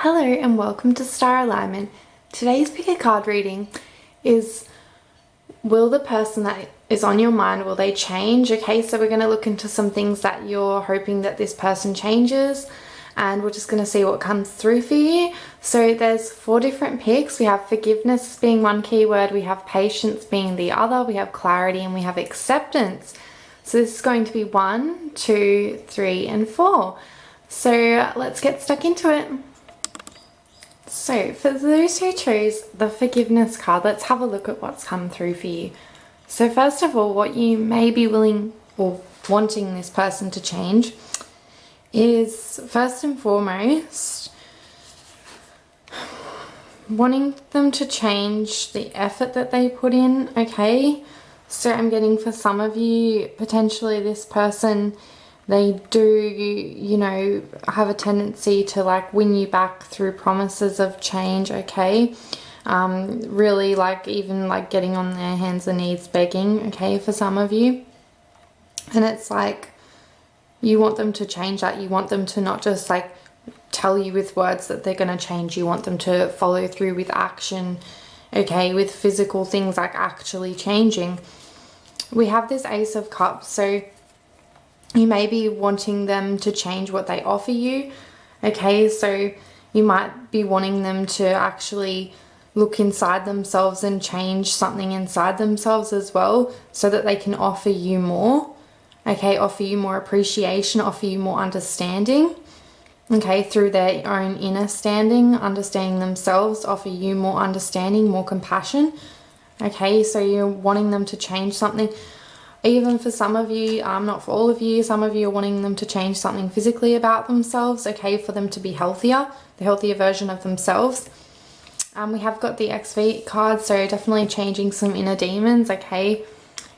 Hello and welcome to Star Alignment. Today's pick a card reading is, will the person that is on your mind, will they change? Okay, so we're going to look into some things that you're hoping that this person changes, and we're just going to see what comes through for you. So there's 4 different picks. We have forgiveness being one keyword, we have patience being the other, we have clarity, and we have acceptance. So this is going to be 1, 2, 3, and 4. So let's get stuck into it. So for those who chose the forgiveness card, let's have a look at what's come through for you. So first of all, what you may be willing or wanting this person to change is, first and foremost, wanting them to change the effort that they put in, okay? So I'm getting, for some of you, potentially this person, they do, you know, have a tendency to like win you back through promises of change, okay? Really like even like getting on their hands and knees begging, okay, for some of you. And it's like you want them to change that. You want them to not just like tell you with words that they're going to change. You want them to follow through with action, okay, with physical things like actually changing. We have this Ace of Cups, so you may be wanting them to change what they offer you, okay? So you might be wanting them to actually look inside themselves and change something inside themselves as well, so that they can offer you more, okay? Offer you more appreciation, offer you more understanding, okay? Through their own inner understanding themselves, offer you more understanding, more compassion, okay? So you're wanting them to change something. Even for some of you, not for all of you, some of you are wanting them to change something physically about themselves, okay, for them to be healthier, the healthier version of themselves. We have got the XV card, so definitely changing some inner demons, okay,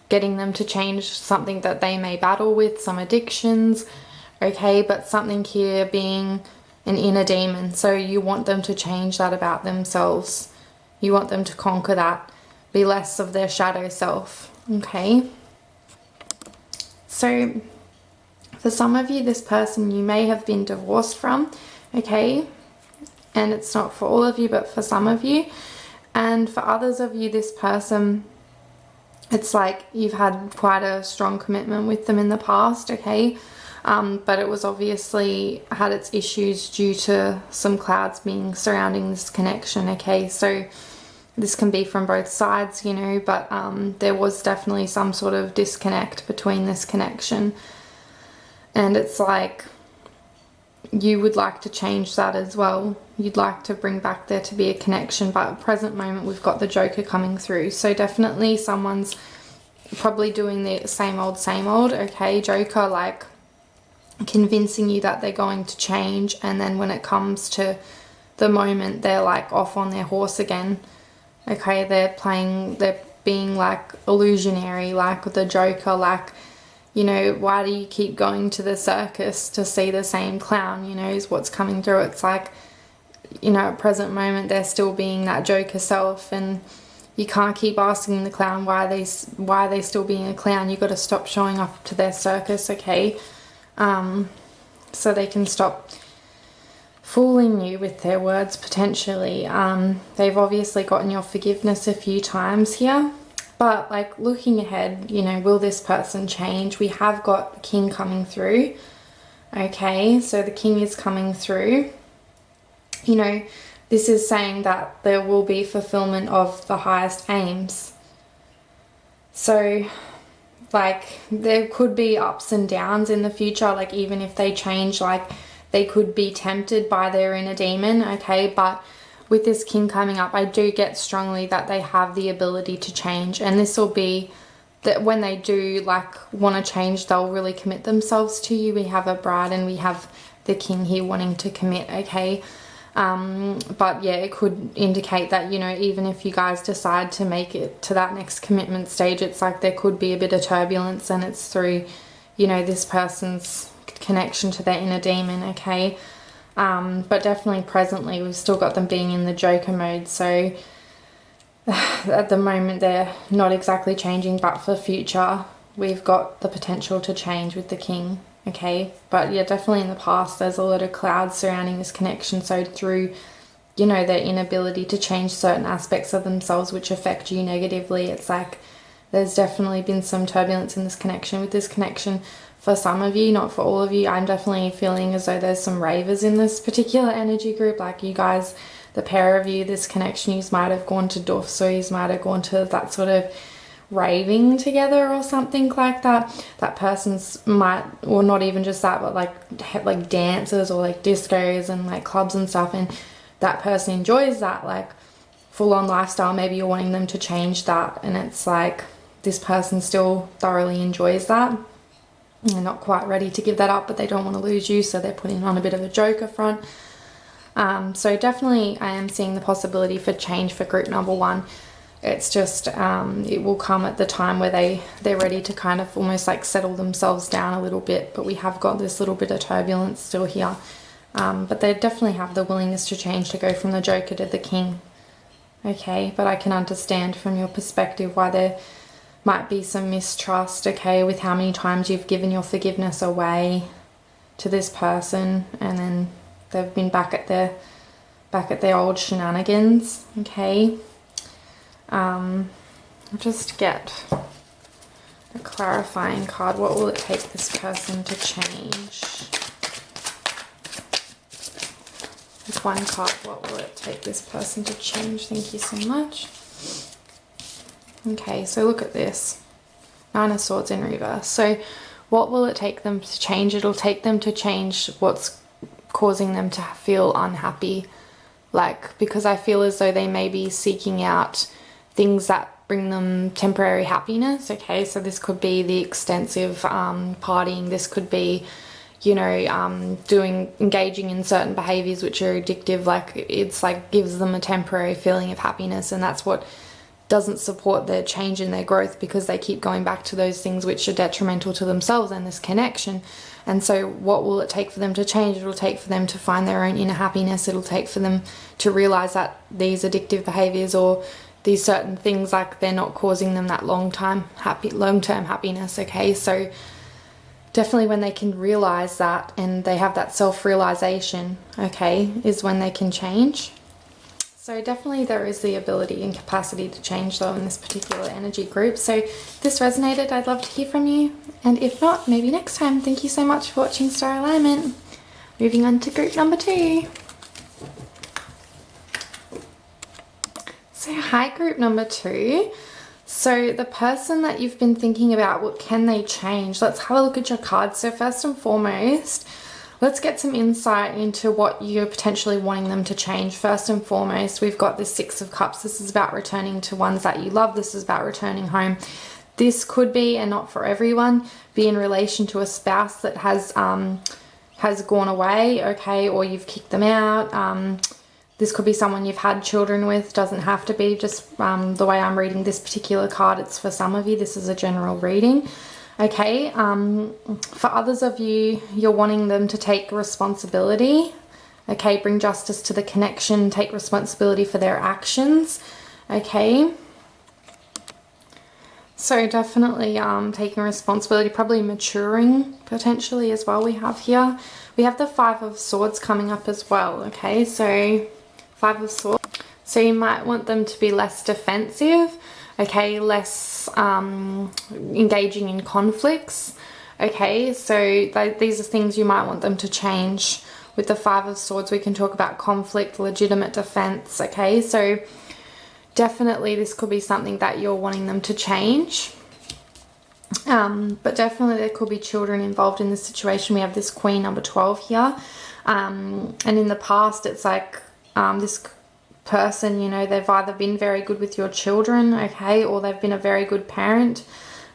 getting them to change something that they may battle with, some addictions, okay, but something here being an inner demon. So you want them to change that about themselves. You want them to conquer that, be less of their shadow self, okay? So for some of you, this person you may have been divorced from, okay? And it's not for all of you, but for some of you. And for others of you, this person, it's like you've had quite a strong commitment with them in the past, okay? But it was obviously had its issues due to some clouds being surrounding this connection, okay? So this can be from both sides, you know, but there was definitely some sort of disconnect between this connection. And it's like you would like to change that as well. You'd like to bring back there to be a connection, but at the present moment we've got the Joker coming through. So definitely someone's probably doing the same old, okay? Joker, like convincing you that they're going to change, and then when it comes to the moment, they're like off on their horse again. Okay, they're being like illusionary, like the Joker, like, you know, why do you keep going to the circus to see the same clown, you know, is what's coming through. It's like, you know, at present moment, they're still being that Joker self, and you can't keep asking the clown why are they still being a clown. You got to stop showing up to their circus, okay? So they can stop fooling you with their words, potentially. They've obviously gotten your forgiveness a few times here, but like looking ahead, you know, will this person change? We have got the King coming through, okay? So the King is coming through. You know, this is saying that there will be fulfillment of the highest aims. So like there could be ups and downs in the future, like even if they change, like they could be tempted by their inner demon, okay? But with this King coming up, I do get strongly that they have the ability to change. And this will be that when they do like want to change, they'll really commit themselves to you. We have a Bride and we have the King here wanting to commit, okay? But yeah, it could indicate that, you know, even if you guys decide to make it to that next commitment stage, it's like there could be a bit of turbulence, and it's through, you know, this person's connection to their inner demon, okay? But definitely presently we've still got them being in the Joker mode, so at the moment they're not exactly changing, but for future we've got the potential to change with the King. Okay, but yeah, definitely in the past there's a lot of clouds surrounding this connection. So through, you know, their inability to change certain aspects of themselves which affect you negatively, it's like there's definitely been some turbulence in this connection. With this connection, for some of you, not for all of you, I'm definitely feeling as though there's some ravers in this particular energy group. Like you guys, the pair of you, this connection, you might have gone to Duffs, or you might have gone to that sort of raving together or something like that. That person's might, or not even just that, but like dances or like discos and like clubs and stuff, and that person enjoys that like full-on lifestyle. Maybe you're wanting them to change that, and it's like this person still thoroughly enjoys that. They're not quite ready to give that up, but they don't want to lose you, so they're putting on a bit of a joker front. So definitely I am seeing the possibility for change for group number one. It's just it will come at the time where they're ready to kind of almost like settle themselves down a little bit, but we have got this little bit of turbulence still here. But they definitely have the willingness to change, to go from the joker to the king. Okay, but I can understand from your perspective why there might be some mistrust, okay, with how many times you've given your forgiveness away to this person, and then they've been back at their old shenanigans. Okay. I'll just get a clarifying card. What will it take this person to change? With one card, what will it take this person to change? Thank you so much. Okay, so look at this. Nine of Swords in reverse. So what will it take them to change? It'll take them to change what's causing them to feel unhappy. Like, because I feel as though they may be seeking out things that bring them temporary happiness. Okay, so this could be the extensive partying. This could be, you know, engaging in certain behaviors which are addictive. Like, it's like gives them a temporary feeling of happiness, and that's what doesn't support their change and their growth, because they keep going back to those things which are detrimental to themselves and this connection. And so what will it take for them to change? It'll take for them to find their own inner happiness. It'll take for them to realize that these addictive behaviors or these certain things, like, they're not causing them that long-term happiness. Okay, so definitely when they can realize that and they have that self-realization, okay, is when they can change. So definitely there is the ability and capacity to change though in this particular energy group. So if this resonated, I'd love to hear from you. And if not, maybe next time. Thank you so much for watching Star Alignment. Moving on to group number 2. So hi, group number 2. So the person that you've been thinking about, what can they change? Let's have a look at your cards. So first and foremost, let's get some insight into what you're potentially wanting them to change. First and foremost, we've got the Six of Cups. This is about returning to ones that you love. This is about returning home. This could be, and not for everyone, be in relation to a spouse that has gone away, okay, or you've kicked them out. This could be someone you've had children with. Doesn't have to be. Just the way I'm reading this particular card, it's for some of you. This is a general reading. Okay, for others of you, you're wanting them to take responsibility. Okay, bring justice to the connection, take responsibility for their actions. Okay. So definitely taking responsibility, probably maturing potentially as well we have here. We have the Five of Swords coming up as well. Okay, so Five of Swords. So you might want them to be less defensive. Okay, less engaging in conflicts. Okay, so these are things you might want them to change. With the Five of Swords, we can talk about conflict, legitimate defense. Okay, so definitely this could be something that you're wanting them to change. But definitely there could be children involved in this situation. We have this Queen number 12 here. And in the past, it's like this person, you know, they've either been very good with your children, okay, or they've been a very good parent.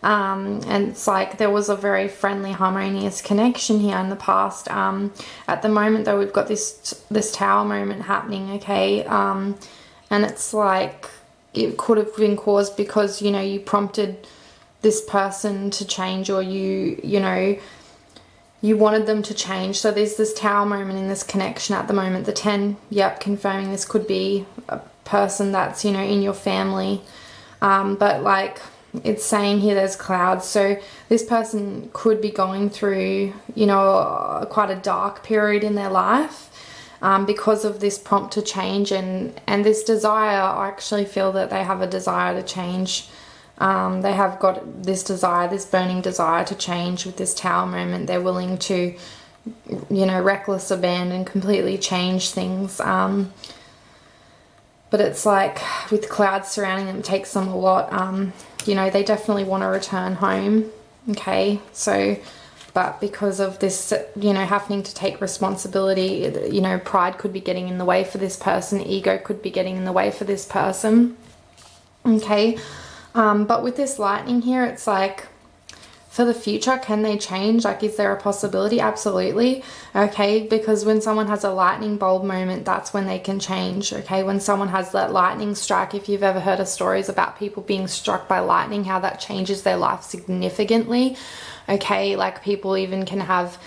And it's like there was a very friendly, harmonious connection here in the past. At the moment, though, we've got this Tower moment happening, okay, and it's like it could have been caused because, you know, you prompted this person to change, or you know, you wanted them to change. So there's this Tower moment in this connection at the moment. The 10, yep, confirming this could be a person that's, you know, in your family. But like it's saying here there's clouds. So this person could be going through, you know, quite a dark period in their life. Because of this prompt to change and this desire. I actually feel that they have a desire to change. They have got this desire, this burning desire to change with this Tower moment. They're willing to, you know, reckless abandon, completely change things. But it's like with clouds surrounding them, it takes them a lot. You know, they definitely want to return home. Okay, so... But because of this, you know, having to take responsibility, you know, pride could be getting in the way for this person. Ego could be getting in the way for this person. Okay. But with this lightning here, it's like, for the future, can they change? Like, is there a possibility? Absolutely. Okay. Because when someone has a lightning bolt moment, that's when they can change. Okay. When someone has that lightning strike, if you've ever heard of stories about people being struck by lightning, how that changes their life significantly. Okay, like people even can have,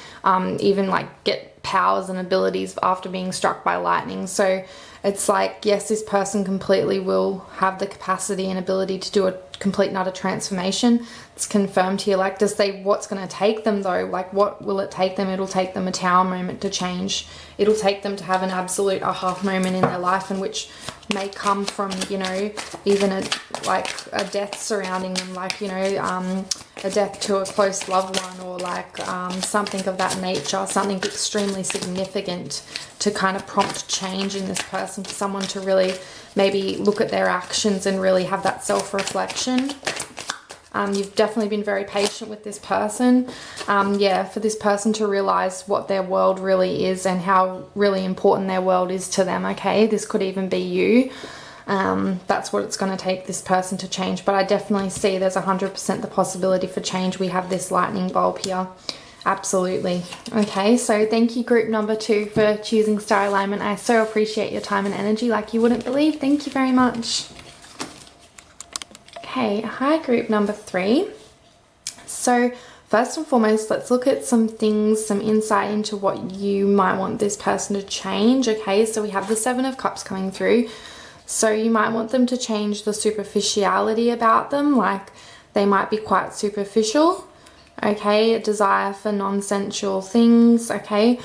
even like get powers and abilities after being struck by lightning. So it's like, yes, this person completely will have the capacity and ability to do a complete and utter transformation. It's confirmed here. Like, what's going to take them though? Like, what will it take them? It'll take them a Tower moment to change. It'll take them to have an absolute aha moment in their life, and which may come from, you know, even a death surrounding them, like, you know, a death to a close loved one, or like something of that nature, something extremely significant to kind of prompt change in this person, for someone to really maybe look at their actions and really have that self-reflection. You've definitely been very patient with this person. Yeah, for this person to realize what their world really is and how really important their world is to them. Okay, this could even be you. That's what it's going to take this person to change. But I definitely see there's 100% the possibility for change. We have this lightning bulb here. Absolutely. Okay, so thank you, group number 2, for choosing star alignment. I so appreciate your time and energy like you wouldn't believe. Thank you very much. Okay, hi, group number 3. So first and foremost, let's look at some things, some insight into what you might want this person to change. Okay, so we have the 7 of Cups coming through. So you might want them to change the superficiality about them, like they might be quite superficial. Okay, a desire for non-sensual things. Okay,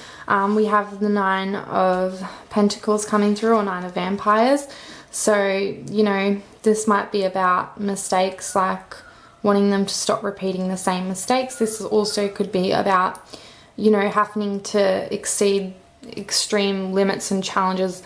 we have the 9 of Pentacles coming through, or 9 of Vampires. So, you know, this might be about mistakes, like wanting them to stop repeating the same mistakes. This also could be about, you know, having to exceed extreme limits and challenges,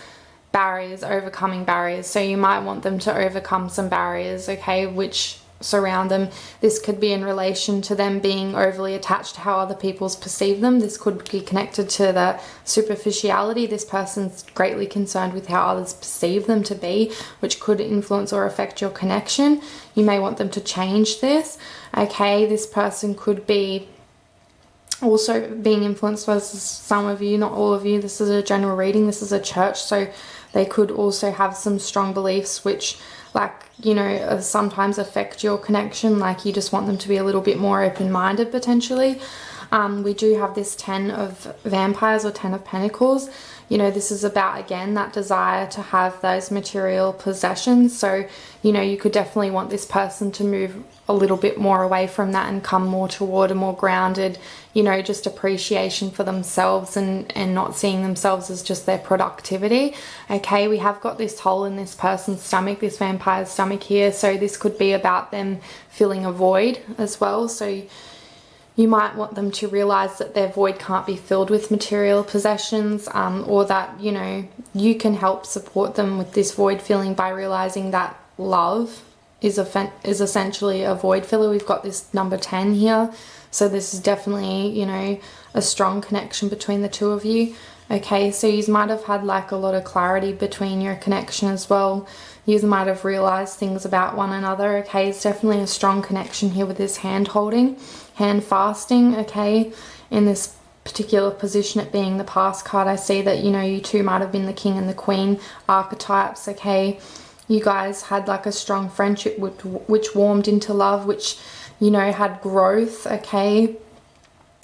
barriers, overcoming barriers. So you might want them to overcome some barriers, okay, which surround them. This could be in relation to them being overly attached to how other people perceive them. This could be connected to the superficiality. This person's greatly concerned with how others perceive them to be, which could influence or affect your connection. You may want them to change this. Okay, this person could be also being influenced by some of you, not all of you. This is a general reading. This is a church, so they could also have some strong beliefs which, like, you know, sometimes affect your connection. Like, you just want them to be a little bit more open-minded potentially. We do have this 10 of Vampires, or 10 of Pentacles. You know, this is about, again, that desire to have those material possessions. So, you know, you could definitely want this person to move a little bit more away from that and come more toward a more grounded, you know, just appreciation for themselves, and not seeing themselves as just their productivity. Okay, we have got this hole in this person's stomach, this vampire's stomach here. So this could be about them filling a void as well. So you might want them to realize that their void can't be filled with material possessions, or that, you know, you can help support them with this void filling by realizing that love is essentially a void filler. We've got this number 10 here. So this is definitely, you know, a strong connection between the two of you. Okay, so you might have had like a lot of clarity between your connection as well. You might have realized things about one another. Okay, it's definitely a strong connection here with this hand holding, hand fasting. Okay, in this particular position, it being the past card, I see that, you know, you two might have been the king and the queen archetypes. Okay, you guys had like a strong friendship which warmed into love, which, you know, had growth. Okay,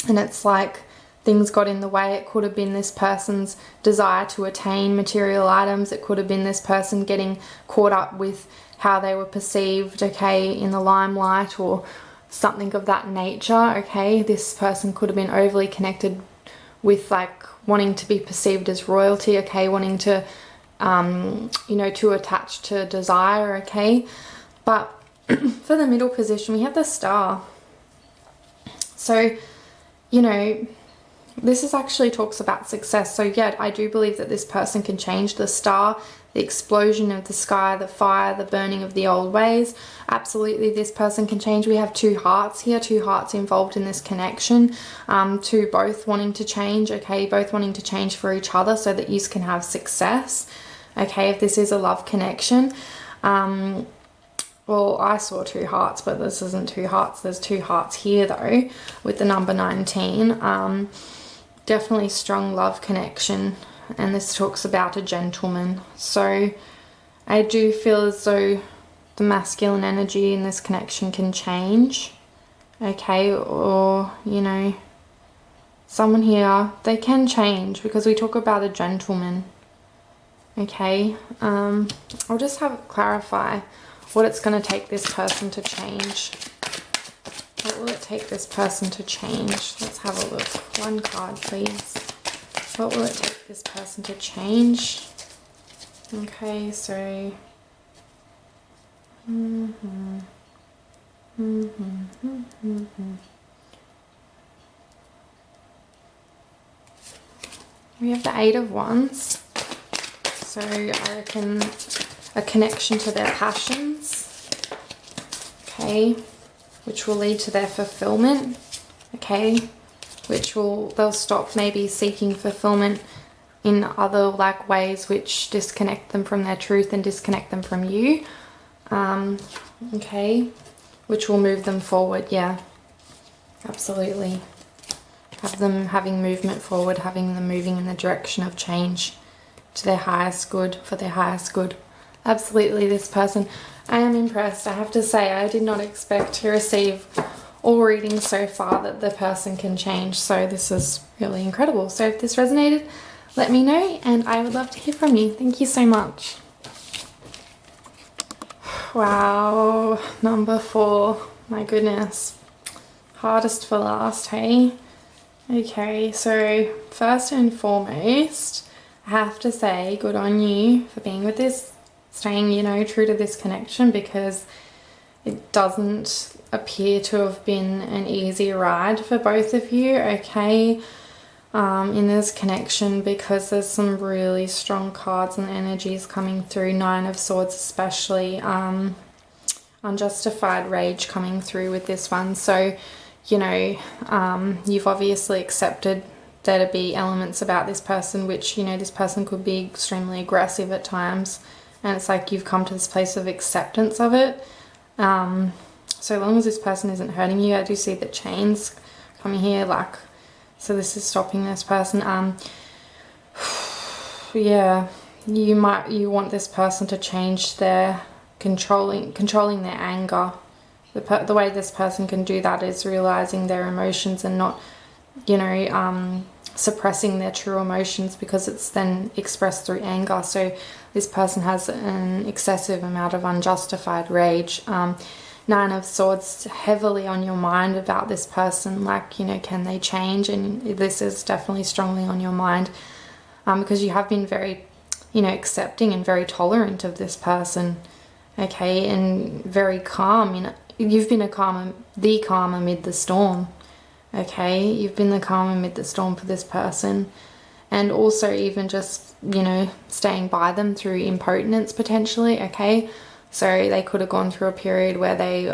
and it's like things got in the way. It could have been this person's desire to attain material items. It could have been this person getting caught up with how they were perceived, okay, in the limelight or something of that nature, okay. This person could have been overly connected with like wanting to be perceived as royalty, okay, wanting to, you know, too attached to desire, okay. But for the middle position, we have the Star. So, you know, this is actually talks about success. So yeah, I do believe that this person can change. The Star, the explosion of the sky, the fire, the burning of the old ways. Absolutely, this person can change. We have two hearts here, two hearts involved in this connection, two both wanting to change, okay, both wanting to change for each other so that you can have success, okay, if this is a love connection. Well, I saw two hearts, but this isn't two hearts. There's two hearts here though, with the number 19. Definitely strong love connection. And this talks about a gentleman. So I do feel as though the masculine energy in this connection can change. Okay, or, you know, someone here, they can change because we talk about a gentleman. Okay, I'll just clarify what it's going to take this person to change. What will it take this person to change? Let's have a look. One card, please. What will it take this person to change? Okay, so... We have the 8 of Wands. So I reckon a connection to their passions. Okay. Which will lead to their fulfillment. Okay. They'll stop maybe seeking fulfillment in other like ways which disconnect them from their truth and disconnect them from you. Okay, which will move them forward. Yeah, absolutely. Have them having movement forward, having them moving in the direction of change to their highest good, for their highest good. Absolutely, this person. I am impressed. I have to say, I did not expect to receive all readings so far that the person can change. So this is really incredible. So if this resonated, let me know and I would love to hear from you. Thank you so much. Wow, number 4. My goodness. Hardest for last, hey? Okay, so first and foremost, I have to say good on you for being with this, staying, you know, true to this connection, because it doesn't appear to have been an easy ride for both of you, okay, in this connection, because there's some really strong cards and energies coming through. 9 of Swords especially, unjustified rage coming through with this one. So, you know, you've obviously accepted there to be elements about this person which, you know, this person could be extremely aggressive at times, and it's like you've come to this place of acceptance of it. So long as this person isn't hurting you, I do see the chains coming here, like, so this is stopping this person. Yeah, you want this person to change their controlling their anger. The way this person can do that is realizing their emotions and not, you know, suppressing their true emotions, because it's then expressed through anger. So this person has an excessive amount of unjustified rage. 9 of Swords heavily on your mind about this person, like, you know, can they change? And this is definitely strongly on your mind, because you have been very, you know, accepting and very tolerant of this person, okay, and very calm. You know, you've been the calm amid the storm, okay? You've been the calm amid the storm for this person, and also even just, you know, staying by them through impotence potentially, okay? So they could have gone through a period where they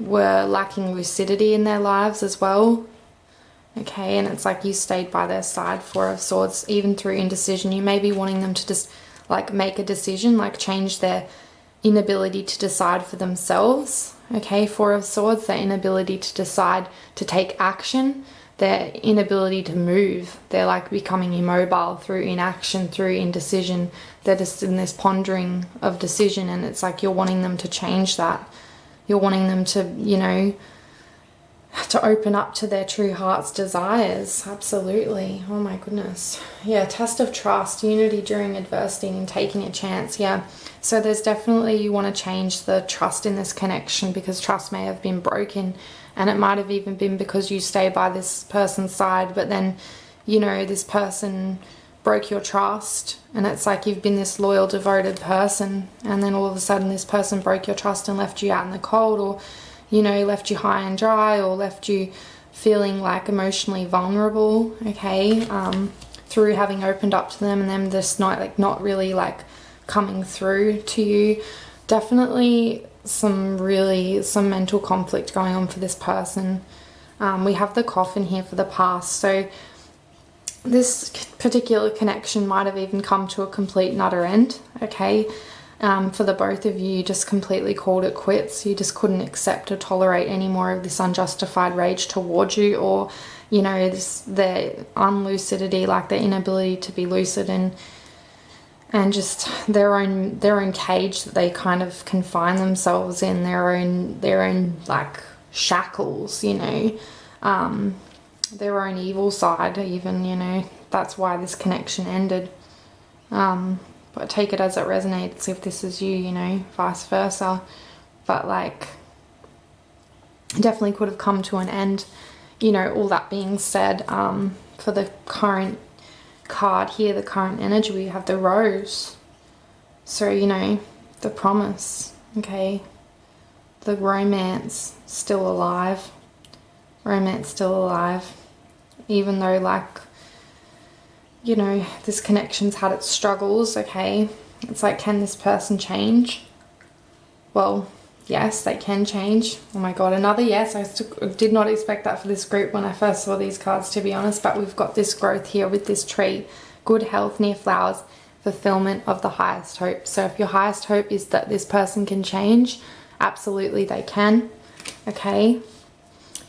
were lacking lucidity in their lives as well. Okay, and it's like you stayed by their side. 4 of Swords, even through indecision. You may be wanting them to just like make a decision, like change their inability to decide for themselves. Okay, 4 of Swords, their inability to decide to take action, their inability to move. They're like becoming immobile through inaction, through indecision. They're just in this pondering of decision, and it's like you're wanting them to change that. You're wanting them to, you know, to open up to their true heart's desires. Absolutely. Oh my goodness. Yeah, test of trust, unity during adversity and taking a chance. Yeah. So there's definitely, you want to change the trust in this connection, because trust may have been broken, and it might have even been because you stay by this person's side, but then, you know, this person broke your trust, and it's like you've been this loyal, devoted person, and then all of a sudden this person broke your trust and left you out in the cold, or, you know, left you high and dry, or left you feeling like emotionally vulnerable, okay, through having opened up to them, and them just not really like coming through to you. Definitely some mental conflict going on for this person. We have the coffin here for the past, so this particular connection might have even come to a complete and utter end, okay. For the both of you, just completely called it quits. You just couldn't accept or tolerate any more of this unjustified rage towards you, or, you know, their unlucidity, like their inability to be lucid, and just their own cage that they kind of confine themselves in, their own like shackles, you know, their own evil side even, you know. That's why this connection ended. But take it as it resonates if this is you, you know, vice versa. But like, definitely could have come to an end. You know, all that being said, for the current card here, the current energy, we have the rose. So, you know, the promise, okay, the romance still alive. Romance still alive. Even though, like, you know, this connection's had its struggles, okay? It's like, can this person change? Well, yes, they can change. Oh my god, another yes. I did not expect that for this group when I first saw these cards, to be honest, but we've got this growth here with this tree. Good health near flowers, fulfillment of the highest hope. So if your highest hope is that this person can change, absolutely they can, okay?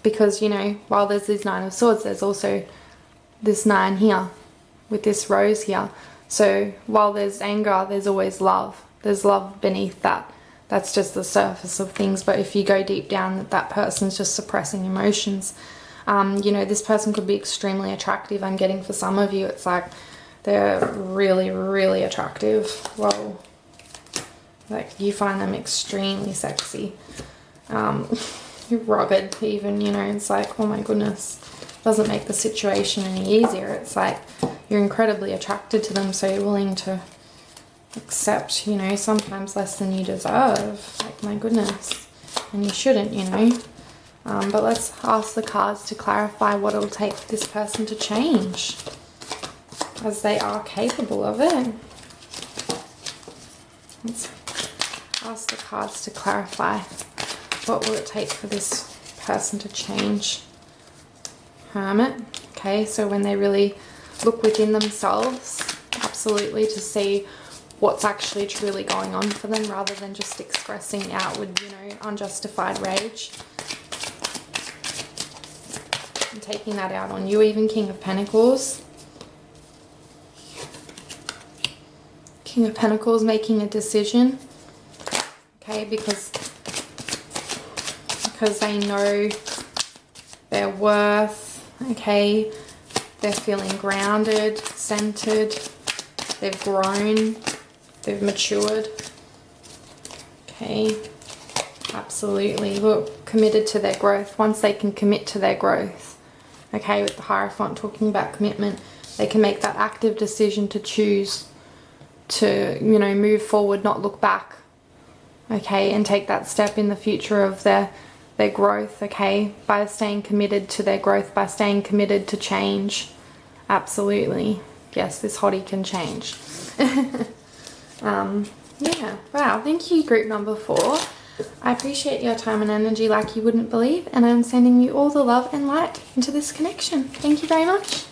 Because, you know, while there's this Nine of Swords, there's also this 9 here with this rose here. So while there's anger, there's always love. There's love beneath that. That's just the surface of things. But if you go deep down, that person's just suppressing emotions. You know, this person could be extremely attractive. I'm getting for some of you, it's like they're really, really attractive. Whoa. Like, you find them extremely sexy. Rugged even, you know. It's like, oh my goodness. Doesn't make the situation any easier. It's like you're incredibly attracted to them, so you're willing to accept, you know, sometimes less than you deserve. Like, my goodness. And you shouldn't, you know. But let's ask the cards to clarify what it'll take for this person to change, as they are capable of it. Let's ask the cards to clarify what will it take for this person to change. Hermit. Okay, so when they really look within themselves, absolutely, to see what's actually truly going on for them, rather than just expressing outward, you know, unjustified rage and taking that out on you. Even King of Pentacles. King of Pentacles making a decision, okay, because they know their worth. Okay, they're feeling grounded, centered, they've grown, they've matured. Okay, absolutely. Look, committed to their growth. Once they can commit to their growth, okay, with the Hierophant talking about commitment, they can make that active decision to choose to, you know, move forward, not look back, okay, and take that step in the future of their growth, okay, by staying committed to their growth, by staying committed to change. Absolutely. Yes, this hottie can change. Yeah, wow, thank you, group number 4. I appreciate your time and energy like you wouldn't believe, and I'm sending you all the love and light into this connection. Thank you very much.